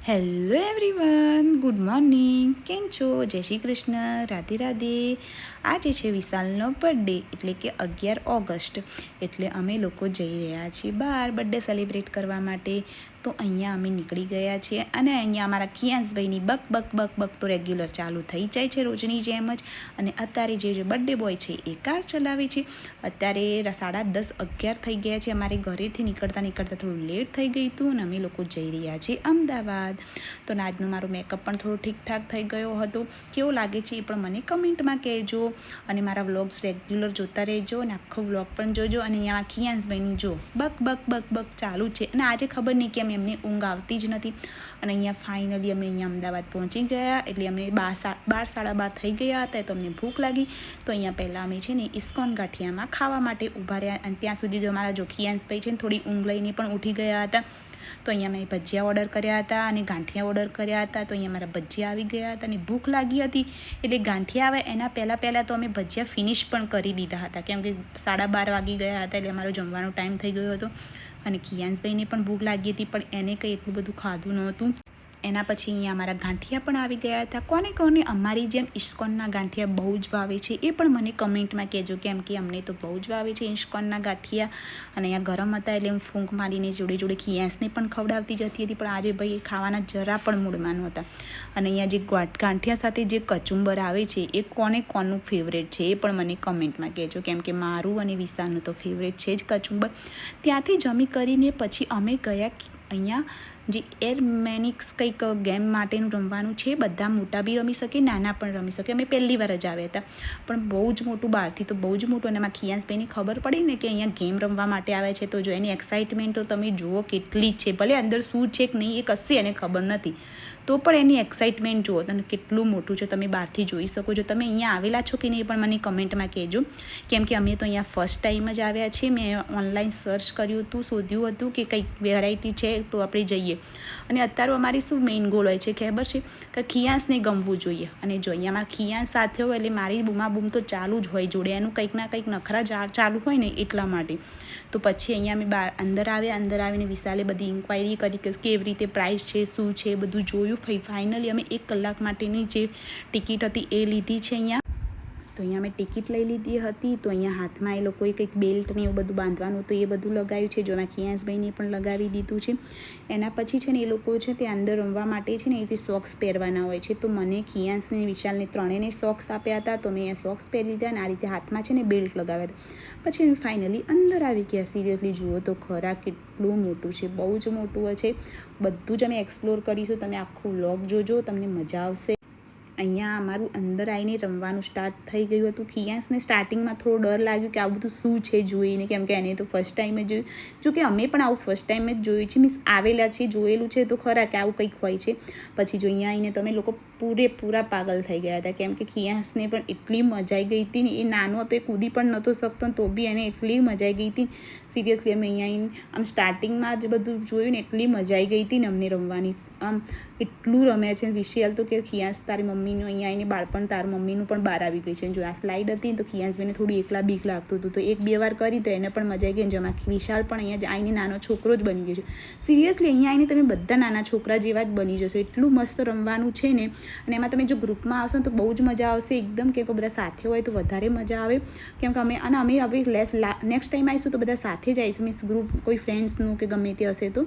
Hello everyone, good morning. કેમ છો? જય શ્રી કૃષ્ણ, રાધે રાધે. આજે છે વિશાલનો બર્થડે, એટલે કે 11 ઓગસ્ટ. એટલે અમે લોકો જઈ રહ્યા છીએ બહાર બર્થડે સેલિબ્રેટ કરવા માટે. તો અહીંયા અમે નીકળી ગયા છીએ અને અહીંયા અમારા કિયાંશભાઈની બક બક બક બક તો રેગ્યુલર ચાલુ થઈ જાય છે રોજની જેમ જ. અને અત્યારે જે બર્થડે બોય છે એ કાર ચલાવે છે. અત્યારે 10:30 11 થઈ ગયા છે. અમારે ઘરેથી નીકળતા થોડું લેટ થઈ ગયું હતું અને અમે લોકો જઈ રહ્યા છીએ અમદાવાદ. તો આજનો મારો મેકઅપ પણ થોડો ઠીકઠાક થઈ ગયો હતો. કેવો લાગે છે એ પણ મને કમેન્ટમાં કહેજો. અને મારા વ્લોગ્સ રેગ્યુલર જોતા રહેજો અને આખો વ્લોગ પણ જોજો. અને અહીંયા કિયાંશભાઈની જો બક બક બક બક ચાલુ છે. અને આજે ખબર નહીં કેમ એમને ઊંઘ આવતી જ નથી. અને અહીંયા ફાઇનલી અમે અહીંયા અમદાવાદ પહોંચી ગયા. એટલે અમને 12:30 થઈ ગયા હતા. તો અમને ભૂખ લાગી. તો અહીંયા પહેલાં અમે છે ને ઇસ્કોન ગાંઠિયામાં ખાવા માટે ઊભા રહ્યા. અને ત્યાં સુધી જો અમારા જો કિયાંશભાઈ છે ને થોડી ઊંઘ લઈને પણ ઉઠી ગયા હતા. તો અહીંયા મેં ભજીયા ઓર્ડર કર્યા હતા અને ગાંઠિયા ઓર્ડર કર્યા હતા. તો અહીંયા મારા ભજીયા આવી ગયા હતા અને ભૂખ લાગી હતી. એટલે ગાંઠિયા આવે એના પહેલાં તો અમે ભજીયા ફિનિશ પણ કરી દીધા હતા, કેમ કે 12:30 વાગી ગયા હતા. એટલે અમારો જમવાનો ટાઈમ થઈ ગયો હતો. અને કિયાંશભાઈને પણ ભૂખ લાગી હતી, પણ એને કંઈ એટલું બધું ખાધું નહોતું. એના પછી અહીંયા અમારા ગાંઠિયા પણ આવી ગયા હતા. કોને અમારી જેમ ઇસ્કોનના ગાંઠિયા બહુ જ ભાવે છે એ પણ મને કમેન્ટમાં કહેજો, કેમ કે અમને તો બહુ જ ભાવે છે ઇસ્કોનના ગાંઠિયા. અને અહીંયા ગરમ હતા એટલે હું ફૂંક મારીને જોડે કિયાંશને પણ ખવડાવતી જતી હતી. પણ આજે ભાઈ ખાવાના જરા પણ મૂડમાં નહોતા. અને અહીંયા જે ગાંઠિયા સાથે જે કચુંબર આવે છે એ કોનું ફેવરેટ છે એ પણ મને કમેન્ટમાં કહેજો, કેમ કે મારું અને વિશાલનું તો ફેવરેટ છે જ કચુંબર. ત્યાંથી જમી કરીને પછી અમે ગયા અહીંયા જે એરમેનિક્સ કંઈક ગેમ માટેનું રમવાનું છે. બધા મોટા બી રમી શકે, નાના પણ રમી શકે. અમે પહેલી વાર જ આવ્યા હતા, પણ બહુ જ મોટું, બહારથી તો બહુ જ મોટું. અને એમાં કિયાંશભાઈને ખબર પડી ને કે અહીંયા ગેમ રમવા માટે આવે છે, તો જો એની એક્સાઇટમેન્ટ તો તમે જુઓ કેટલી જ છે. ભલે અંદર શું છે કે નહીં એ કશી એને ખબર નથી, તો પણ એની એક્સાઇટમેન્ટ જુઓ તમે કેટલું મોટું છે. તમે બહારથી જોઈ શકો છો. તમે અહીંયા આવેલા છો કે નહીં પણ મને કમેન્ટમાં કહેજો, કેમ કે અમે તો અહીંયા ફર્સ્ટ ટાઈમ જ આવ્યા છીએ. મેં ઓનલાઈન સર્ચ કર્યું હતું, શોધ્યું હતું કે કંઈક વેરાયટી છે તો આપણે જઈએ. અને અત્યારે અમારી શું મેઇન ગોલ હોય છે ખબર છે કે ખિયાંશને ગમવું જોઈએ. અને જો અહીંયા અમારા ખિયાંશ સાથે હોય એટલે મારી બૂમ તો ચાલુ જ હોય જોડે. એનું કંઈક ના કંઈક નખરા ચાલુ હોય ને એટલા માટે. તો પછી અહીંયા અમે અંદર આવીને વિશાલે બધી ઇન્ક્વાયરી કરી કે કેવી રીતે પ્રાઇસ છે, શું છે, બધું જોયું. ફાઇનલી અમે 1 કલાક માટેની જે ટિકિટ હતી એ લીધી છે અહીંયા. તો અહીંયા મેં ટિકિટ લઈ લીધી હતી. તો અહીંયા હાથમાં એ લોકોએ કંઈક બેલ્ટ ને એવું બધું બાંધવાનું તો એ બધું લગાવ્યું છે. જો મેં કિયાંશભાઈને પણ લગાવી દીધું છે. એના પછી છે ને એ લોકો છે તે અંદર રમવા માટે છે ને એ સોક્સ પહેરવાના હોય છે. તો મને કિયાંશને વિશાલને ત્રણેયને સોક્સ આપ્યા હતા. તો મેં અહીંયા સોક્સ પહેરી લીધા અને આ રીતે હાથમાં છે ને બેલ્ટ લગાવ્યા હતા. પછી અમે ફાઇનલી અંદર આવી ગયા. સિરિયસલી જુઓ તો ખરા કેટલું મોટું છે, બહુ જ મોટું છે. બધું જ અમે એક્સપ્લોર કરીશું. તમે આખું વ્લોગ જોજો, તમને મજા આવશે. અહીંયા અમારું અંદર આવીને રમવાનું સ્ટાર્ટ થઈ ગયું હતું. ખિયાંશને સ્ટાર્ટિંગમાં થોડો ડર લાગ્યો કે આવું બધું શું છે જોઈને, કેમ કે એને તો ફર્સ્ટ ટાઈમ જ જોયું. જો કે અમે પણ આવું ફર્સ્ટ ટાઈમ જ જોયું છે, મીન્સ આવેલા છે, જોયેલું છે તો ખરા કે આવું કંઈક હોય છે. પછી જો અહીંયા આવીને તમે લોકો પૂરેપૂરા પાગલ થઈ ગયા હતા, કેમ કે ખિયાંશને પણ એટલી મજા આવી ગઈ હતી ને. એ નાનો હતો, એ કૂદી પણ નહોતો શકતો, તો બી એને એટલી મજા આવી ગઈ હતી. સિરિયસલી અમે અહીંયા આવીને આમ સ્ટાર્ટિંગમાં જ બધું જોયું ને એટલી મજા આવી ગઈ હતી ને અમને રમવાની. આમ એટલું રમે છે વિશાલ તો કે ખિયાંશ તારી મમ્મીનું અહીંયા આવીને બાળપણ તારા મમ્મીનું પણ બહાર આવી ગઈ છે. જો આ સ્લાઇડ હતી તો ખિયાંશભાઈને થોડી એકલા બીક લાગતું હતું, તો 1-2 વાર કરી તો એને પણ મજા આવી ગઈ. જેમાં વિશાલ પણ અહીંયા આવીને નાનો છોકરો જ બની ગયો છે. સિરિયસલી અહીંયા આવીને તમે બધા નાના છોકરા જેવા જ બની જશો. એટલું મસ્ત રમવાનું છે ને. અને એમાં તમે જો ગ્રુપમાં આવશો ને તો બહુ જ મજા આવશે એકદમ, કેમ કે બધા સાથે હોય તો વધારે મજા આવે. કેમ કે અમે હવે નેક્સ્ટ ટાઈમ આવીશું તો બધા સાથે જ આવીશું, મીન્સ ગ્રુપ કોઈ ફ્રેન્ડ્સનું કે ગમે તે હશે તો.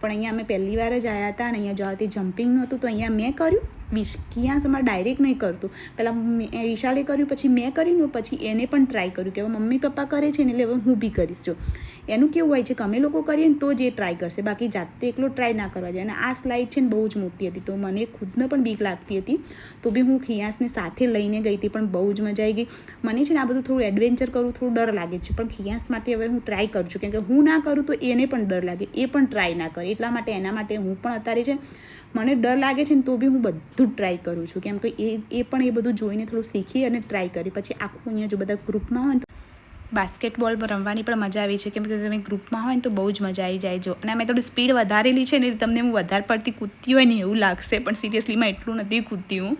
પણ અહીંયા અમે પહેલી વાર જ આવ્યા હતા અને અહીંયા જવાથી જમ્પિંગ નહોતું, તો અહીંયા મેં કર્યું. કિયાંશ અમારે ડાયરેક્ટ નહીં કરતું, પહેલાં વિશાલે કર્યું, પછી મેં કર્યું, પછી એને પણ ટ્રાય કર્યું કે હવે મમ્મી પપ્પા કરે છે ને એટલે હવે હું બી કરીશ. જો એનું કેવું હોય છે કે અમે લોકો કરીએ ને તો જ એ ટ્રાય કરશે, બાકી જાતે એકલો ટ્રાય ના કરવા જાય. અને આ સ્લાઇડ છે ને બહુ જ મોટી હતી, તો મને ખુદને પણ બીક લાગતી હતી. તો બી હું ખિયાંશને સાથે લઈને ગઈ હતી, પણ બહુ જ મજા આવી ગઈ. મને છે ને આ બધું થોડું એડવેન્ચર કરવું થોડું ડર લાગે છે, પણ ખિયાંશ માટે હવે હું ટ્રાય કરું છું, કેમ કે હું ના કરું તો એને પણ ડર લાગે, એ પણ ટ્રાય ના કરે. એટલા માટે એના માટે હું પણ અત્યારે છે મને ડર લાગે છે ને તો બી હું બધું જ ટ્રાય કરું છું, કેમ કે એ પણ એ બધું જોઈને થોડું શીખી અને ટ્રાય કરી. પછી આખું અહીંયા જો બધા ગ્રુપમાં હોય ને બાસ્કેટબોલ રમવાની પણ મજા આવી છે, કેમ કે તમે ગ્રુપમાં હોય ને તો બહુ જ મજા આવી જાય. જો અને મેં થોડી સ્પીડ વધારેલી છે ને તમને હું વધારે પડતી કૂદતી હોય ને એવું લાગશે, પણ સિરિયસલીમાં એટલું નથી કૂદતી હું.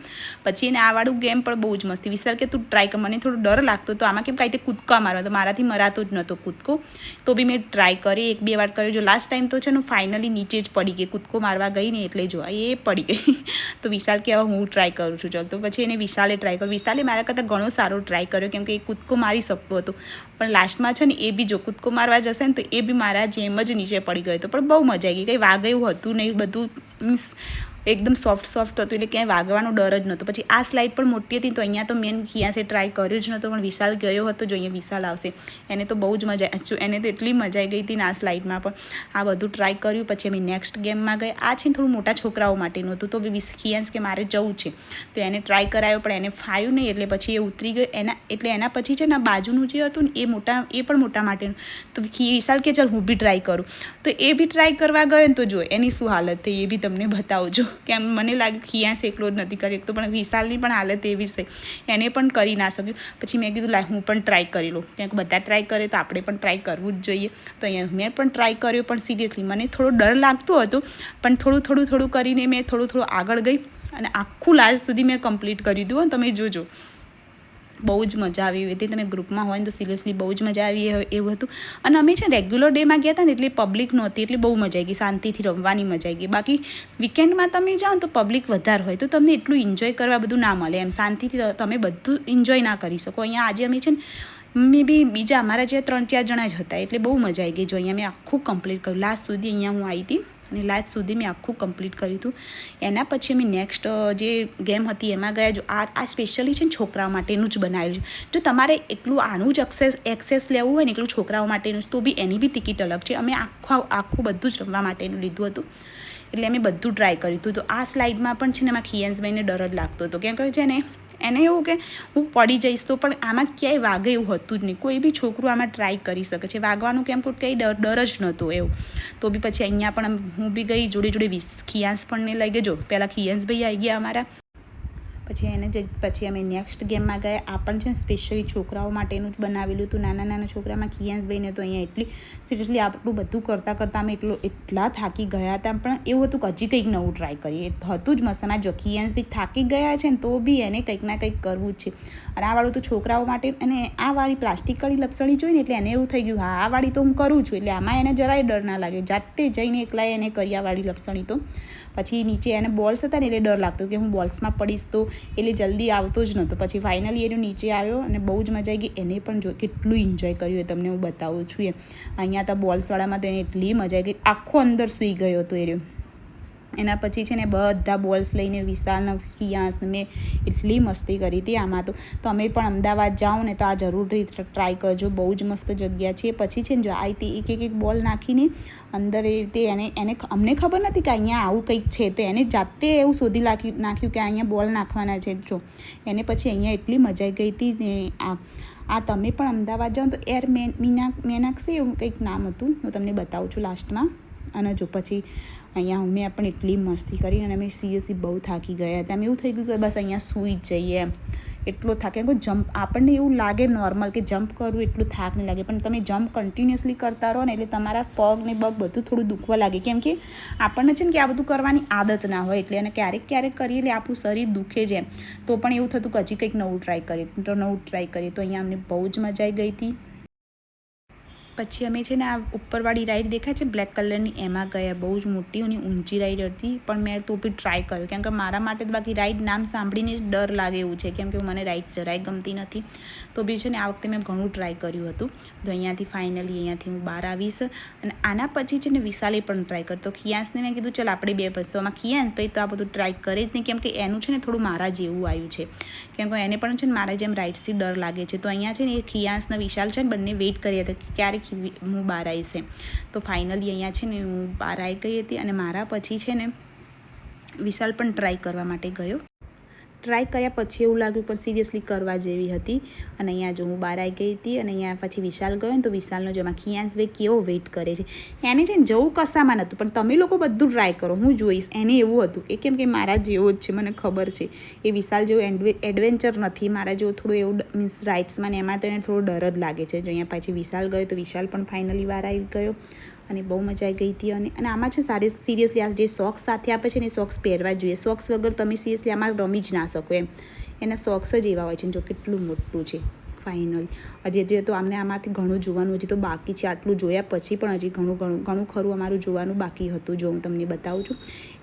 પછી એને આ વાળું ગેમ પણ બહુ જ મસ્તી. વિચાર કે તું ટ્રાય કર. મને થોડો ડર લાગતો તો આમાં કેમ કાંઈ તે કૂદકા મારવા, તો મારાથી મરાતો જ નહોતો કૂદકો, તો બી મેં ટ્રાય કરી 1-2 વાર કર્યો. જો લાસ્ટ ટાઈમ તો છે ને ફાઇનલી નીચે જ પડી ગઈ, કૂદકો મારવા ગઈ ને એટલે જો એ પડી ગઈ. તો વિશાલ કે હવે હું ટ્રાય કરું છું ચાલ. તો પછી એને વિશાલે ટ્રાય કર્યો. વિશાલે મારા કરતાં ઘણો સારો ટ્રાય કર્યો, કેમ કે એ કૂદકો મારી શકતો હતો, પણ લાસ્ટમાં છે ને એ બી જો કૂદકો મારવા જશે ને તો એ બી મારા જેમ જ નીચે પડી ગયો હતો. પણ બહુ મજા આવી ગઈ, કંઈ વાગે એવું હતું નહીં, બધું મીન્સ એકદમ સોફ્ટ હતું, એટલે ક્યાંય વાગવાનો ડર જ નહોતો. પછી આ સ્લાઇડ પણ મોટી હતી, તો અહીંયા તો મેન ખિયાસે ટ્રાય કર્યો જ નહોતો, પણ વિશાલ ગયો હતો. જો અહીંયા વિશાલ આવશે, એને તો બહુ જ મજા, એને તો એટલી મજા આવી ગઈ હતી ને આ સ્લાઇડમાં પણ. આ બધું ટ્રાય કર્યું. પછી અમે નેક્સ્ટ ગેમમાં ગયા. આ છે ને થોડું મોટા છોકરાઓ માટેનું હતું, તો બી ખિયાસ કે મારે જવું છે, તો એને ટ્રાય કરાયો, પણ એને ફાવ્યું નહીં, એટલે પછી એ ઉતરી ગયો. એના પછી છે ને બાજુનું જે હતું ને એ પણ મોટા માટેનું, તો વિશાલ કે ચાલ હું બી ટ્રાય કરું. તો એ બી ટ્રાય કરવા ગયો ને તો જો એની શું હાલત થઈ એ બી તમને બતાવજો. કેમ મને લાગ્યું ખિયાસ એકલો જ નથી કરી શકતો, પણ વિશાલની પણ હાલત એવી છે, એને પણ કરી ના શક્યું. પછી મેં કીધું હું પણ ટ્રાય કરી લઉં, કેમ કે બધા ટ્રાય કરે તો આપણે પણ ટ્રાય કરવું જ જોઈએ. તો અહીંયા મેં પણ ટ્રાય કર્યો, પણ સિરિયસલી મને થોડો ડર લાગતો હતો, પણ થોડું કરીને મેં થોડું આગળ ગઈ અને આખું લાસ્ટ સુધી મેં કમ્પ્લીટ કરી દીધું. તમે જોજો બહુ જ મજા આવી હતી. તમે ગ્રુપમાં હોય ને તો સિરિયસલી બહુ જ મજા આવી એવું હતું. અને અમે છે રેગ્યુલર ડેમાં ગયા હતા ને એટલે પબ્લિક નહોતી, એટલે બહુ મજા આવી ગઈ, શાંતિથી રમવાની મજા આવી ગઈ. બાકી વીકેન્ડમાં તમે જાઓ ને તો પબ્લિક વધારે હોય, તો તમને એટલું એન્જોય કરવા બધું ના મળે, એમ શાંતિથી તમે બધું એન્જોય ના કરી શકો. અહીંયા આજે અમે છે ને મે બી બીજા અમારા જે 3-4 જણા જ હતા, એટલે બહુ મજા આવી ગઈ. જો અહીંયા મેં આખું કમ્પ્લીટ કર્યું, લાસ્ટ સુધી અહીંયા હું આવી હતી અને લાસ્ટ સુધી મેં આખું કમ્પ્લીટ કર્યું હતું. એના પછી અમે નેક્સ્ટ જે ગેમ હતી એમાં ગયા. જો આ સ્પેશિયલી છે ને છોકરાઓ માટેનું જ બનાવેલું છે. જો તમારે એટલું આનું જ એક્સેસ લેવું હોય ને એટલું છોકરાઓ માટેનું તો બી એની બી ટિકિટ અલગ છે. અમે આખું બધું જ રમવા માટેનું લીધું હતું, એટલે અમે બધું ટ્રાય કર્યું હતું. તો આ સ્લાઇડમાં પણ છે ને એમાં ખિયાંશભાઈને ડર જ લાગતો હતો, કેમ કે છે ને એને એવું કે હું પડી જઈશ તો, પણ આમાં ક્યાંય વાગે એવું હતું જ નહીં. કોઈ બી છોકરું આમાં ટ્રાય કરી શકે છે, વાગવાનું કેમ કે કંઈ ડર જ નહોતો એવું. તો બી પછી અહીંયા પણ હું બી ગઈ, જોડે ખિયાંશ પણ નહીં લઈ ગઈ. જો પહેલાં ખિયાંશભાઈ આવી ગયા અમારા, પછી અમે નેક્સ્ટ ગેમમાં ગયા. આ પણ છે ને સ્પેશિયલી છોકરાઓ માટેનું જ બનાવેલું હતું, નાના છોકરામાં. ખિયાંશભાઈને તો અહીંયા એટલી સિરિયસલી આટલું બધું કરતાં અમે એટલા થાકી ગયા હતા, પણ એવું હતું કે હજી કંઈક નવું ટ્રાય કરીએ, હતું જ મસ્ત. જો ખિયાંશભાઈ થાકી ગયા છે ને તો બી એને કંઈક ના કંઈક કરવું જ છે. અને આ વાળું તો છોકરાઓ માટે, અને આ વાળી પ્લાસ્ટિકવાળી લપસણી જોઈને એટલે એને એવું થઈ ગયું હા આ વાળી તો હું કરું છું, એટલે આમાં એને જરાય ડર ના લાગે, જાતે જઈને એકલા એને કરી આ વાળી લપસણી. તો પછી નીચે એને બોલ્સ હતા ને એટલે ડર લાગતો કે હું બોલ્સમાં પડીશ તો, એટલે જલ્દી આવતો જ નહોતો. પછી ફાઇનલી એનો નીચે આવ્યો અને બહુ જ મજા આવી ગઈ. એને પણ જો કેટલું એન્જોય કર્યું એ તમને હું બતાવું છું. અહીંયા તો બોલ્સવાળામાં તો એને એટલી મજા આવી ગઈ, આખો અંદર સૂઈ ગયો હતો એ. એના પછી છે ને બધા બોલ્સ લઈને વિશાલના ખિયાંશને મેં એટલી મસ્તી કરી હતી આમાં. તો તમે પણ અમદાવાદ જાઓ ને તો આ જરૂરથી ટ્રાય કરજો, બહુ જ મસ્ત જગ્યા છે. પછી છે ને જો આ રીતે એક બોલ નાખીને અંદર એ રીતે એને અમને ખબર નથી કે અહીંયા આવું કંઈક છે, તો એને જાતે એવું શોધી નાખ્યું કે અહીંયા બોલ નાખવાના છે. જો એને પછી અહીંયા એટલી મજા આવી ગઈ હતી ને. આ તમે પણ અમદાવાદ જાઓ તો એર મેનાક્ષી એવું કંઈક નામ હતું, હું તમને બતાવું છું લાસ્ટમાં. અને જો પછી અહીંયા મેં પણ એટલી મસ્તી કરી અને અમે સિરિયસલી બહુ થાકી ગયા હતા. એવું થઈ ગયું કે બસ અહીંયા સૂઈ જ જઈએ એમ, એટલો થાક. કેમ કે જમ્પ આપણને એવું લાગે નોર્મલ કે જમ્પ કરવું એટલું થાક નહીં લાગે, પણ તમે જમ્પ કન્ટિન્યુઅસલી કરતા રહો ને એટલે તમારા પગ ને બધું થોડું દુખવા લાગે, કેમ કે આપણને છે ને કે આ બધું કરવાની આદત ના હોય, એટલે અને ક્યારેક કરીએ એટલે આપણું શરીર દુખે જ એમ. તો પણ એવું થતું કે હજી કંઈક નવું ટ્રાય કરીએ. તો અહીંયા અમને બહુ જ મજા આવી ગઈ હતી. પછી અમે છે ને આ ઉપરવાળી રાઈડ દેખાય છે બ્લેક કલરની, એમાં ગયા. બહુ જ મોટી અને ઊંચી રાઈડ હતી, પણ મેં તો બી ટ્રાય કર્યો, કેમ કે મારા માટે તો બાકી રાઈડ નામ સાંભળીને જ ડર લાગે એવું છે, કેમ કે મને રાઈડ જરાય ગમતી નથી. તો બી છે ને આ વખતે મેં ઘણું ટ્રાય કર્યું હતું. તો અહીંયાથી હું બહાર આવીશ. અને આના પછી છે ને વિશાલે પણ ટ્રાય કરતો. ખિયાંશને મેં કીધું ચાલ આપણે બે વસ્તુમાં ખિયાંશ ભાઈ તો આ બધું ટ્રાય કરે જ નહીં, કેમ કે એનું છે ને થોડું મારા જેવું આવ્યું છે, કેમ કે એને પણ છે ને મારા જેમ રાઈડ્સથી ડર લાગે છે. તો અહીંયા છે ને એ ખિયાંશને વિશાલ છે ને બંને વેઇટ કરી હતા કે ક્યારેક હું બહાર આવીશ એમ. તો ફાઇનલી અહીંયા છે ને હું બહાર આવી ગઈ હતી. અને મારા પછી છે ને વિશાલ પણ ટ્રાય કરવા માટે ગયો. ટ્રાય કર્યા પછી એવું લાગ્યું પણ સિરિયસલી કરવા જેવી હતી. અને અહીંયા જો હું બહાર આવી ગઈ હતી અને અહીંયા પછી વિશાલ ગયો ને તો વિશાલનો જેમાં ખિયાંશભાઈ કેવો વેઇટ કરે છે. એને છે ને જવું કશામાં નહોતું, પણ તમે લોકો બધું ટ્રાય કરો, હું જોઈશ. એને એવું હતું એ કેમ કે મારા જેવો જ છે, મને ખબર છે. એ વિશાલ જેવું એડવેન્ચર નથી, મારા જેવું થોડું એવું મીન્સ રાઇડ્સમાં ને એમાં તો એને થોડો ડર જ લાગે છે. જો અહીંયા પછી વિશાલ ગયો તો વિશાલ પણ ફાઇનલી વાર આવી ગયો અને બહુ મજા આવી ગઈ હતી. અને આમાં છે સારી સિરિયસલી આ જે સોક્સ સાથે આપે છે ને એ સોક્સ પહેરવા જોઈએ. સોક્સ વગર તમે સિરિયસલી આમાં રમી જ ના શકો એમ. એના સોક્સ જ એવા હોય છે. જો કેટલું મોટું છે ફાઇનલ. હજી તો અમને આમાંથી ઘણું જોવાનું હજી તો બાકી છે. આટલું જોયા પછી પણ હજી ઘણું ખરું અમારું જોવાનું બાકી હતું. જો હું તમને બતાવું છું.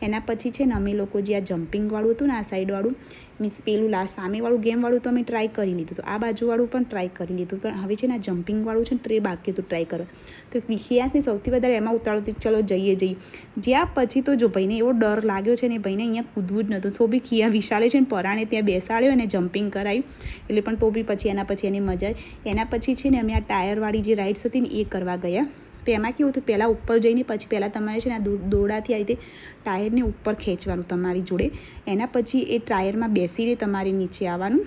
એના પછી છે ને અમે લોકો જે આ જમ્પિંગવાળું હતું ને આ સાઈડવાળું મીન્સ પેલું લાસ્ટ સામેવાળું ગેમવાળું તો અમે ટ્રાય કરી લીધું. તો આ બાજુવાળું પણ ટ્રાય કરી લીધું, પણ હવે છે ને આ જમ્પિંગવાળું છે ને ટ્રે બાકી હતું ટ્રાય કરવા. તો ખિયાસને સૌથી વધારે એમાં ઉતાળતી ચલો જઈએ. જ્યાં પછી તો જો ભાઈને એવો ડર લાગ્યો છે ને ભાઈને અહીંયા કૂદવું જ નહોતું. તો બી વિશાલે છે ને પરાણે ત્યાં બેસાડ્યો અને જમ્પિંગ કરાવ્યું. એટલે પણ તો બી પછી એના પછી એની મજા આવી. એના પછી છે ને અમે આ ટાયરવાળી જે રાઇડ્સ હતી ને એ કરવા ગયા. તો એમાં કેવું હતું, પહેલાં ઉપર જઈને પછી પહેલાં તમારે છે ને આ દોરડાથી આવી રીતે ટાયરને ઉપર ખેંચવાનું તમારી જોડે. એના પછી એ ટાયરમાં બેસીને તમારે નીચે આવવાનું.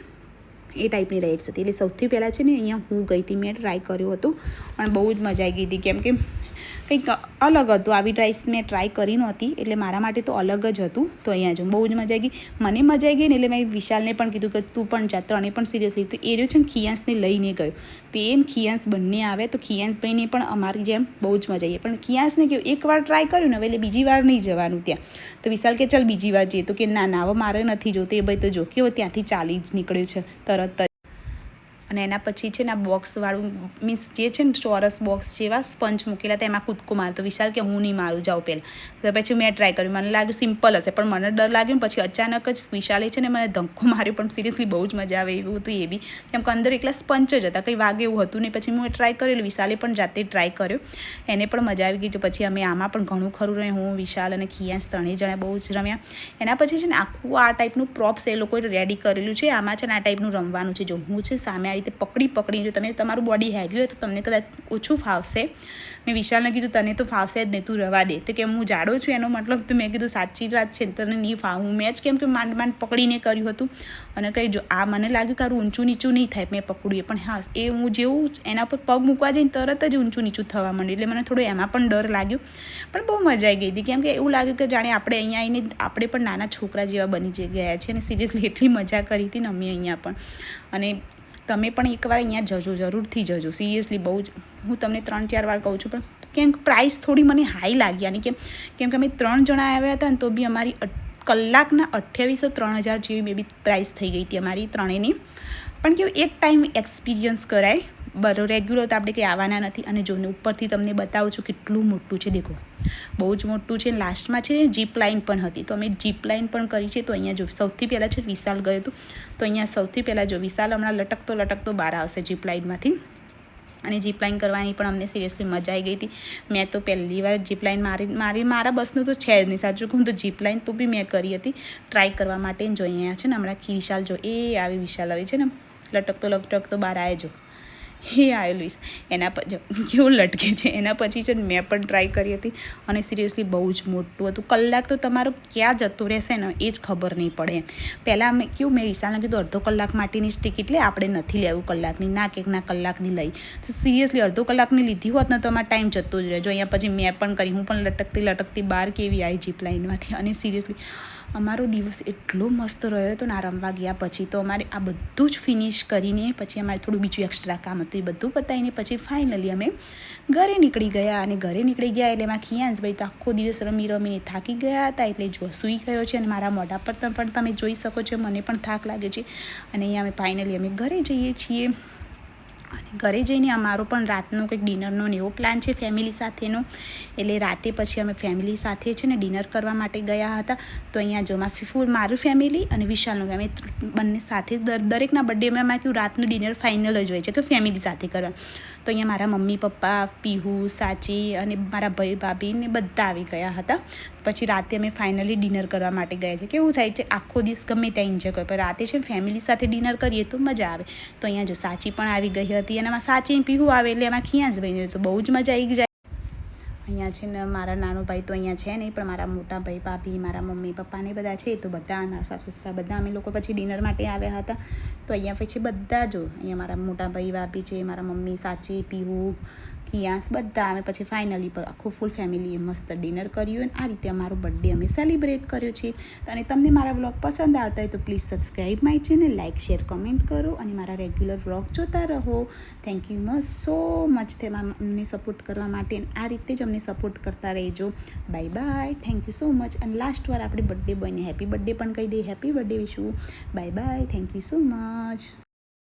એ ટાઈપની રાઇડ્સ હતી. એટલે સૌથી પહેલાં છે ને અહીંયા હું ગઈ હતી, મેં ટ્રાય કર્યો હતો અને બહુ જ મજા આવી ગઈ હતી. કેમ કે કંઈક અલગ હતું. આવી રાઇડ્સ મેં ટ્રાય કરી નહોતી એટલે મારા માટે તો અલગ જ હતું. તો અહીંયા જો બહુ જ મજા આવી ગઈ. મને મજા આવી ગઈ ને એટલે મેં વિશાલને પણ કીધું કે તું પણ જા. ત્રણે પણ સિરિયસલી તો એ રહ્યો છે ને ખિયાંશને લઈને ગયો. તો એ ખિયાંશ બંને આવે તો ખિયાંશભાઈને પણ અમારી જેમ બહુ જ મજા આવી. પણ ખિયાંશને કેવું એકવાર ટ્રાય કર્યું ને હવે એટલે બીજી વાર નહીં જવાનું ત્યાં. તો વિશાલ કે ચાલ બીજી વાર જઈએ. તો કે ના હવે મારે નથી જોતું. એ ભાઈ તો જો કેવો ત્યાંથી ચાલી જ નીકળ્યો છે તરત જ. અને એના પછી છે ને આ બોક્સવાળું મીન્સ જે છે ને ચોરસ બોક્સ જેવા સ્પંચ મૂકેલા હતા એમાં કૂદકો મારતો. વિશાલ કે હું નહીં મારું, જાઉં પહેલાં. તો પછી મેં ટ્રાય કર્યું. મને લાગ્યું સિમ્પલ હશે, પણ મને ડર લાગ્યો ને પછી અચાનક જ વિશાલે છે ને મને ધક્કો માર્યો. પણ સિરિયસલી બહુ જ મજા આવે એવું હતું એ બી. કેમ કે અંદર એકલા સ્પંચ જ હતા, કંઈ વાગે એવું હતું નહીં. પછી હું ટ્રાય કરેલું, વિશાલે પણ જાતે ટ્રાય કર્યો. એને પણ મજા આવી ગઈ. તો પછી અમે આમાં પણ ઘણું ખરું રહે. હું વિશાલ અને ખિયાંશ ત્રણેય જણા બહુ જ રમ્યા. એના પછી છે ને આખું આ ટાઈપનું પ્રોપ્સ એ લોકોએ રેડી કરેલું છે. આમાં છે ને આ ટાઈપનું રમવાનું છે. જો હું છે સામે રીતે પકડી જો તમે તમારું બોડી હેવી હોય તો તમને કદાચ ઓછું ફાવશે. મેં વિશાલને કીધું તને તો ફાવશે જ નહીં, તું રવા દે. તો કેમ હું જાડો છું એનો મતલબ. તો મેં કીધું સાચી જ વાત છે, તને નહીં ફાવ. હું મેં જ કેમ કે માંડ પકડીને કર્યું હતું. અને કંઈ જો આ મને લાગ્યું કે આરું ઊંચું નીચું નહીં થાય મેં પકડ્યું. પણ હા એ હું જેવું એના પર પગ મૂકવા જઈને તરત જ ઊંચું નીચું થવા માંડ્યું. એટલે મને થોડો એમાં પણ ડર લાગ્યો. પણ બહુ મજા આવી ગઈ હતી. કેમ કે એવું લાગ્યું કે જાણે આપણે અહીંયા આવીને આપણે પણ નાના છોકરા જેવા બની ગયા છે. અને સિરિયસલી એટલી મજા કરી હતી ને અમે અહીંયા પણ. અને તમે પણ એકવાર અહીંયા જજો, જરૂરથી જજો. સિરિયસલી બહુ જ હું તમને 3-4 વાર કહું છું. પણ કેમ પ્રાઇસ થોડી મને હાઈ લાગી. અને કેમ કે અમે 3 જણા આવ્યા હતા ને તો બી અમારી કલાકના 2800-3000 જેવી મે બી પ્રાઇસ થઈ ગઈ હતી અમારી ત્રણેયની. પણ કેવું એક ટાઈમ એક્સપિરિયન્સ કરાય. રેગ્યુલર તો આપણે કંઈ આવવાના નથી. અને જોને ઉપરથી તમને બતાવું છું કેટલું મોટું છે. દેખો બહુ જ મોટું છે. લાસ્ટમાં છે જીપ લાઇન પણ હતી. તો અમે જીપ લાઇન પણ કરી છે. તો અહીંયા જો સૌથી પહેલાં છે વિશાલ ગયો હતો. તો અહીંયા સૌથી પહેલાં જો વિશાલ હમણાં લટકતો બહાર આવશે જીપ લાઇનમાંથી. અને જીપ લાઇન કરવાની પણ અમને સિરિયસલી મજા આવી ગઈ હતી. મેં તો પહેલી વાર જીપ લાઇન મારા બસનું તો છે જ નહીં સાચું કહું તો. જીપ લાઇન તો બી મેં કરી હતી ટ્રાય કરવા માટે. જો અહીંયા છે ને હમણાં વિશાલ જો એ આવી વિશાલ આવે છે ને લટકતો બહાર આવે જો એ આવેલું એના પર જો કેવું લટકે છે. એના પછી છે ને મેં પણ ટ્રાય કરી હતી. અને સિરિયસલી બહુ જ મોટું હતું. કલાક તો તમારો ક્યાં જતો રહેશે ને એ જ ખબર નહીં પડે. પહેલાં મેં વિશાલને કીધું અડધો કલાક માટેની જ ટિકિટ લે, આપણે નથી લેવું કલાકની. ના કેકના કલાકની લઈ. તો સિરિયસલી અડધો કલાકની લીધી હોત ને તો અમારો ટાઈમ જતો જ રહે. જો અહીંયા પછી મેં પણ કરી. હું પણ લટકતી બહાર કેવી આવી જીપ લાઇનમાંથી. અને સિરિયસલી અમારો દિવસ એટલો મસ્ત રહ્યો હતો ને આ રમવા ગયા પછી. તો અમારે આ બધું જ ફિનિશ કરીને પછી અમારે થોડું બીજું એક્સ્ટ્રા કામ હતું. એ બધું પતાવીને પછી ફાઇનલી અમે ઘરે નીકળી ગયા. અને ઘરે નીકળી ગયા એટલે એમાં ખિયાંશભાઈ તો આખો દિવસ રમીને થાકી ગયા હતા. એટલે જો સૂઈ ગયો છે. અને મારા મોઢા પર પણ તમે જોઈ શકો છો મને પણ થાક લાગે છે. અને અહીંયા અમે ફાઇનલી અમે ઘરે જઈએ છીએ. અને ઘરે જઈને અમારો પણ રાતનો કંઈક ડિનરનો ને એવો પ્લાન છે ફેમિલી સાથેનો. એટલે રાતે પછી અમે ફેમિલી સાથે છે ને ડિનર કરવા માટે ગયા હતા. તો અહીંયા જો મારું ફેમિલી અને વિશાલનું અમે બંને સાથે દરેકના બર્થડેમાં એમાં કેવું રાતનું ડિનર ફાઇનલ જ હોય છે કે ફેમિલી સાથે કરવા. તો અહીંયા મારા મમ્મી પપ્પા, પીહુ, સાચી અને મારા ભાઈ ભાભી ને બધા આવી ગયા હતા. પછી રાતે અમે ફાઇનલી ડિનર કરવા માટે ગયા છે. કેવું થાય છે આખો દિવસ ગમે ત્યાં એન્જોય કરે, પણ રાતે છે ફેમિલી સાથે ડિનર કરીએ તો મજા આવે. તો અહીંયા જો સાચી પણ આવી ગઈ હતી. અને એમાં સાચી પીહુ આવે એટલે એમાં ખિયાંશભાઈને તો બહુ જ મજા આવી જાય. અહીંયા છે ને મારા નાનો ભાઈ તો અહીંયા છે નહીં, પણ મારા મોટા ભાઈ ભાભી મારા મમ્મી પપ્પાને બધા છે, તો બધા મારા સાસુ સસરા બધા અમે લોકો પછી ડિનર માટે આવ્યા હતા. તો અહીંયા પછી બધા જો અહીંયા મારા મોટા ભાઈ ભાભી છે, મારા મમ્મી સાચી પીહુ કિયાસ બધા અમે પછી ફાઇનલી આખું ફૂલ ફેમિલીએ મસ્ત ડિનર કર્યું અને આ રીતે અમારો બર્થડે અમે સેલિબ્રેટ કર્યો છે. અને તમને મારા વ્લોગ પસંદ આવતા હોય તો please subscribe my channel, like share comment કરો અને મારા રેગ્યુલર વ્લોગ જોતા રહો. થેન્ક યુ સો મચ અમને સપોર્ટ કરવા માટે, આ રીતે જ અમને સપોર્ટ કરતા રહેજો. Bye bye, thank you so much. અને લાસ્ટ વાર આપણે બર્થડે બોયને હેપી બર્થડે પણ કહી દઈએ. Happy birthday Vishu. Bye bye, thank you so much.